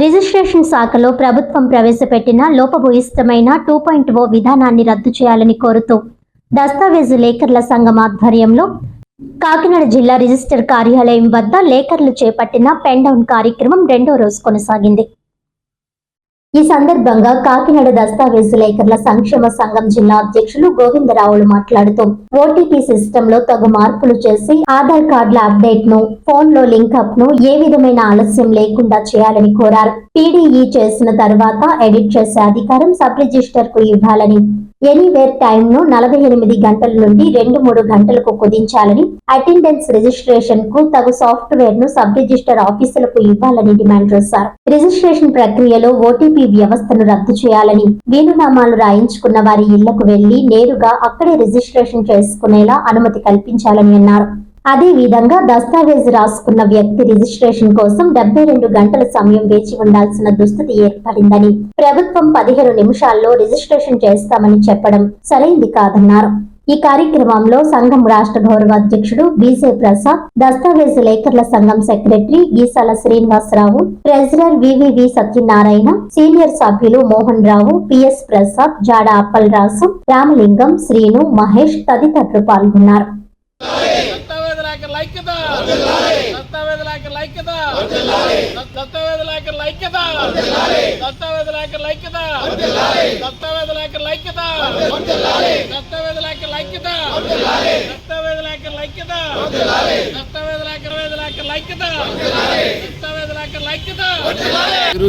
Registration శాఖలో ప్రభుత్వం ప్రవేశపెట్టిన లోపభూయిష్టమైన 2.0 విధానాన్ని రద్దు చేయాలని కోరుతూ దస్తావేజు లేఖర్ల సంఘం ఆధ్వర్యంలో కాకినాడ జిల్లా రిజిస్టర్ కార్యాలయం వద్ద లేఖర్లు చేపట్టిన పెన్ డౌన్ కార్యక్రమం రెండో రోజు కొనసాగింది. ఈ సందర్భంగా కాకినాడ దస్తావేజు లేఖర్ల సంక్షేమ సంఘం జిల్లా అధ్యక్షులు గోవిందరావులు మాట్లాడుతూ ఓటీపీ సిస్టమ్ లో తగు మార్పులు చేసి ఆధార్ కార్డుల అప్డేట్ ను ఫోన్ లో లింకప్ ను ఏ విధమైన ఆలస్యం లేకుండా చేయాలని కోరారు. పీడీఈ చేసిన తర్వాత ఎడిట్ చేసే అధికారం సబ్ రిజిస్టర్ కు ఇవ్వాలని, ఎనీవేర్ టైమ్ ను 48 గంటల నుండి 2-3 గంటలకు కుదించాలని, అటెండెన్స్ రిజిస్ట్రేషన్ కు తగు సాఫ్ట్వేర్ ను సబ్ రిజిస్టర్ ఆఫీసులకు ఇవ్వాలని డిమాండ్ చేశారు. రిజిస్ట్రేషన్ ప్రక్రియలో ఓటీపీ వ్యవస్థను రద్దు చేయాలని, వీలునామాలు రాయించుకున్న వారి ఇళ్లకు వెళ్లి నేరుగా అక్కడే రిజిస్ట్రేషన్ చేసుకునేలా అనుమతి కల్పించాలని అన్నారు. అదే విధంగా దస్తావేజు రాసుకున్న వ్యక్తి రిజిస్ట్రేషన్ కోసం 72 గంటల సమయం వేచి ఉండాల్సిన దుస్థితి ఏర్పడిందని, ప్రభుత్వం 15 నిమిషాల్లో రిజిస్ట్రేషన్ చేస్తామని చెప్పడం సరైంది కాదన్నారు. ఈ కార్యక్రమంలో సంఘం రాష్ట్ర గౌరవ అధ్యక్షుడు బీజే ప్రసాద్, దస్తావేజు లేఖర్ల సంఘం secretary Geesala Srinivasarao, treasurer వివివి Satyanarayana, senior సభ్యులు మోహన్ రావు, పిఎస్ ప్రసాద్, జాడ అప్పలరాసు, రామలింగం, శ్రీను, మహేష్ తదితరులు పాల్గొన్నారు.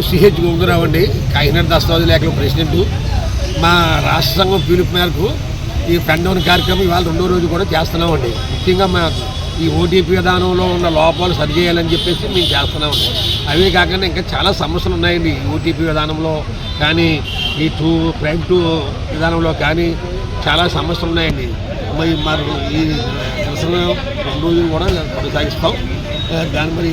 సిహెచ్ గోవిందరావు అండి, కాకినాడ దస్తావేజు లేఖల ప్రెసిడెంట్. మా రాష్ట్ర సంఘం పిలుపు మేరకు ఈ పెన్ డౌన్ కార్యక్రమం ఇవాళ రెండో రోజు కూడా చేస్తున్నామండి. ముఖ్యంగా మా ఈ ఓటీపీ విధానంలో ఉన్న లోపాలు సరిచేయాలని చెప్పేసి మేము చేస్తున్నామండి. అవే కాకుండా ఇంకా చాలా సమస్యలు ఉన్నాయండి. ఈ ఓటీపీ విధానంలో కానీ, ఈ ప్రైమ్ 2 విధానంలో కానీ చాలా సమస్యలు ఉన్నాయండి. మరి ఈ నిరసన 2 రోజులు కూడా కొనసాగిస్తాం. దాని మరి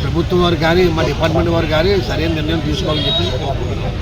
ప్రభుత్వం వారు కానీ, మా డిపార్ట్మెంట్ వారు కానీ సరైన నిర్ణయం తీసుకోవాలని చెప్పి కోరుకుంటున్నాం.